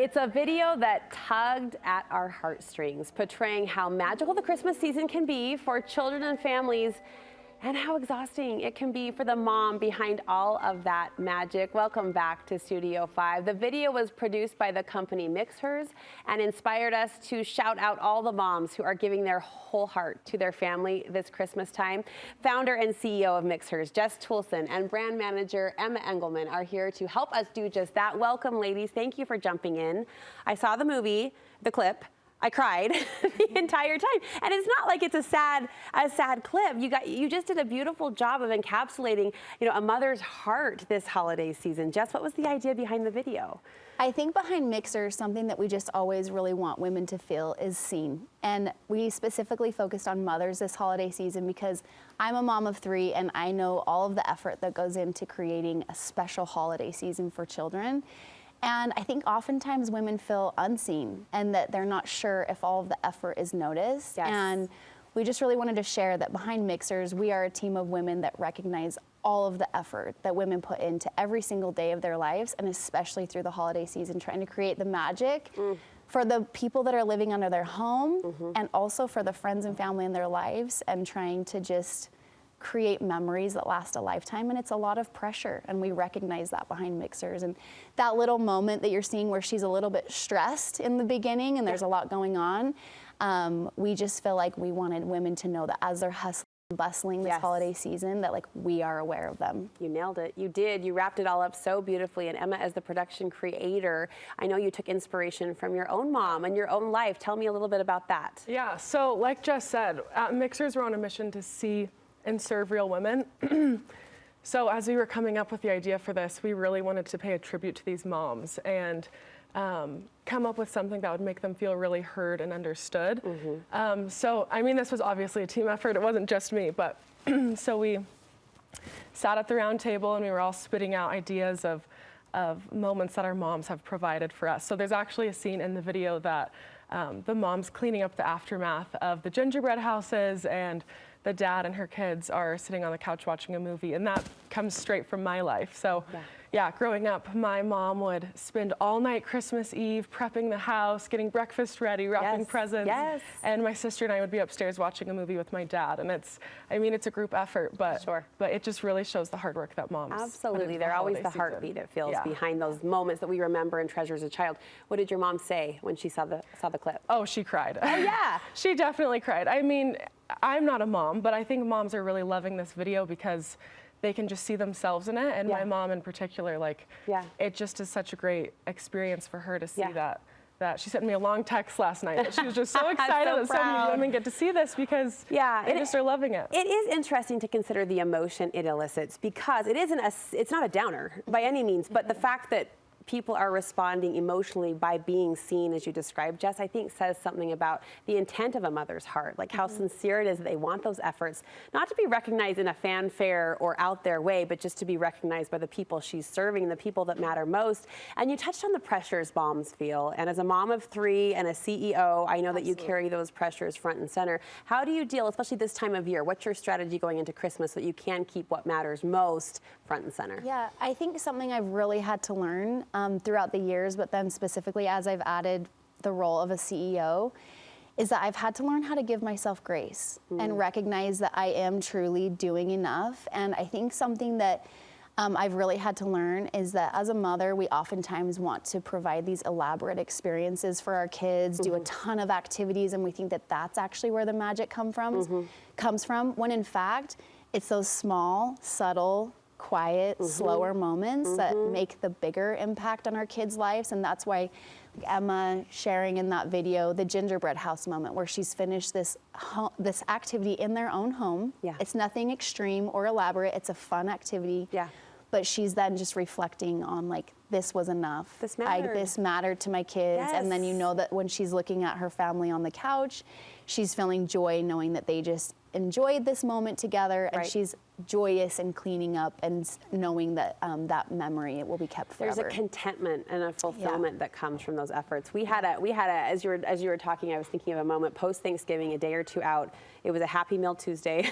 It's a video that tugged at our heartstrings, portraying how magical the Christmas season can be for children and families, and how exhausting it can be for the mom behind all of that magic. Welcome back to Studio 5. The video was produced by the company Mixhers and inspired us to shout out all the moms who are giving their whole heart to their family this Christmas time. Founder and CEO of Mixhers, Jess Toolson, and brand manager Emme Engilman are here to help us do just that. Welcome, ladies. Thank you for jumping in. I saw the movie, the clip. I cried the entire time, and it's not like it's a sad clip. You just did a beautiful job of encapsulating, a mother's heart this holiday season. Jess, what was the idea behind the video? I think behind Mixhers, something that we just always really want women to feel is seen. And we specifically focused on mothers this holiday season because I'm a mom of 3 and I know all of the effort that goes into creating a special holiday season for children. And I think oftentimes women feel unseen and that they're not sure if all of the effort is noticed. Yes. And we just really wanted to share that behind Mixhers, we are a team of women that recognize all of the effort that women put into every single day of their lives, and especially through the holiday season, trying to create the magic for the people that are living under their home and also for the friends and family in their lives, and trying to just create memories that last a lifetime. And it's a lot of pressure, and we recognize that behind Mixhers. And that little moment that you're seeing where she's a little bit stressed in the beginning and there's a lot going on, we just feel like we wanted women to know that as they're hustling and bustling this holiday season, that we are aware of them. You nailed it. You did. You wrapped it all up so beautifully. And Emma, as the production creator, I know you took inspiration from your own mom and your own life. Tell me a little bit about that. Yeah, so like Jess said, at Mixhers, we're on a mission to see and serve real women. So as we were coming up with the idea for this, we really wanted to pay a tribute to these moms and come up with something that would make them feel really heard and understood. So, I mean, this was obviously a team effort. It wasn't just me, but so we sat at the round table and we were all spitting out ideas of moments that our moms have provided for us. So there's actually a scene in the video that the mom's cleaning up the aftermath of the gingerbread houses, and the dad and her kids are sitting on the couch watching a movie, and that comes straight from my life. So yeah, growing up, my mom would spend all night Christmas Eve prepping the house, getting breakfast ready, wrapping presents. And my sister and I would be upstairs watching a movie with my dad. And it's a group effort, but it just really shows the hard work that moms Absolutely. They're always the heartbeat, it feels, behind those moments that we remember and treasure as a child. What did your mom say when she saw the clip? Oh, she cried. Oh, yeah. She definitely cried. I mean, I'm not a mom, but I think moms are really loving this video because they can just see themselves in it. And my mom in particular, it just is such a great experience for her to see that she sent me a long text last night that she was just so excited that so many women get to see this because they just are loving it. It is interesting to consider the emotion it elicits, because it's not a downer by any means, but the fact that people are responding emotionally by being seen, as you described, Jess, I think says something about the intent of a mother's heart, like how sincere it is that they want those efforts, not to be recognized in a fanfare or out there way, but just to be recognized by the people she's serving, the people that matter most. And you touched on the pressures moms feel. And as a mom of 3 and a CEO, I know that you carry those pressures front and center. How do you deal, especially this time of year? What's your strategy going into Christmas so that you can keep what matters most front and center? Yeah, I think something I've really had to learn throughout the years, but then specifically as I've added the role of a CEO, is that I've had to learn how to give myself grace and recognize that I am truly doing enough. And I think something that I've really had to learn is that as a mother, we oftentimes want to provide these elaborate experiences for our kids, do a ton of activities, and we think that that's actually where the magic comes from, when in fact, it's those small, subtle, quiet, slower moments that make the bigger impact on our kids' lives. And that's why Emma sharing in that video the gingerbread house moment where she's finished this activity in their own home. It's nothing extreme or elaborate. It's a fun activity. But she's then just reflecting on this was enough. This mattered. This mattered to my kids. And then you know that when she's looking at her family on the couch, she's feeling joy knowing that they just enjoyed this moment together, and she's joyous and cleaning up and knowing that that memory will be kept forever. There's a contentment and a fulfillment that comes from those efforts. We had a as you were talking, I was thinking of a moment post Thanksgiving, a day or two out. It was a Happy Meal Tuesday,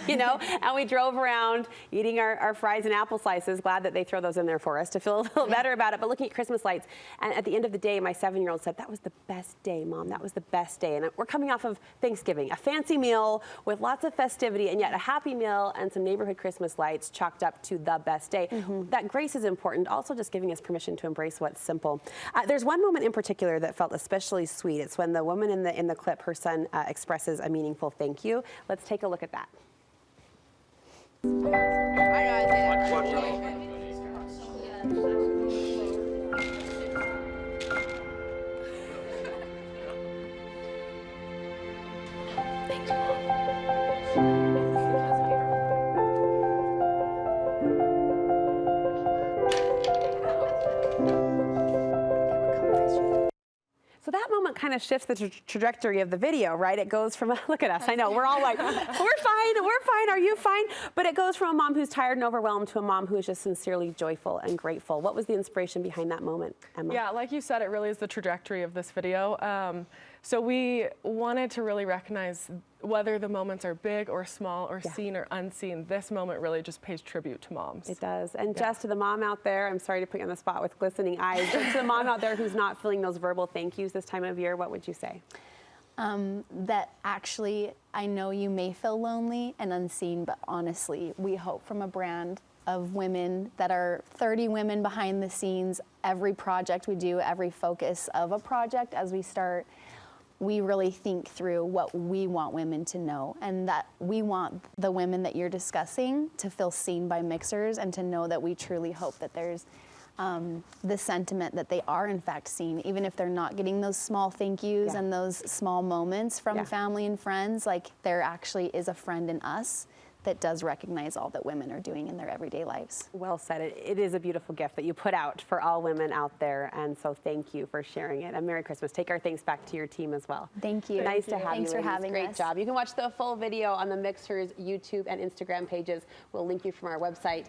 you know, and we drove around eating our fries and apple slices. Glad that they throw those in there for us to feel a little better about it. But looking at Christmas lights, and at the end of the day, my 7-year-old said, "That was the best day, Mom. That was the best day." And we're coming off of Thanksgiving, a fancy meal with lots of festivity, and yet a happy meal and some neighborhood Christmas lights chalked up to the best day. That grace is important. Also, just giving us permission to embrace what's simple. There's one moment in particular that felt especially sweet. It's when the woman in the clip, her son, expresses a meaningful thank you. Let's take a look at that. Thanks, Mom. So that moment kind of shifts the trajectory of the video, right? It goes from, look at us, I know, we're all like, we're fine, are you fine? But it goes from a mom who's tired and overwhelmed to a mom who is just sincerely joyful and grateful. What was the inspiration behind that moment, Emma? Yeah, like you said, it really is the trajectory of this video. So we wanted to really recognize whether the moments are big or small or seen or unseen. This moment really just pays tribute to moms. It does. And Jess, to the mom out there, I'm sorry to put you on the spot with glistening eyes, but to the mom out there who's not feeling those verbal thank yous this time of year, what would you say? That actually, I know you may feel lonely and unseen, but honestly, we hope from a brand of women that are 30 women behind the scenes, every project we do, every focus of a project as we start, we really think through what we want women to know, and that we want the women that you're discussing to feel seen by Mixhers and to know that we truly hope that there's the sentiment that they are in fact seen, even if they're not getting those small thank yous and those small moments from family and friends. Like, there actually is a friend in us that does recognize all that women are doing in their everyday lives. Well said. It is a beautiful gift that you put out for all women out there, and so thank you for sharing it. And Merry Christmas. Take our thanks back to your team as well. Thank you. Nice to have you. Thanks for having us. Great job. You can watch the full video on the Mixhers YouTube and Instagram pages. We'll link you from our website.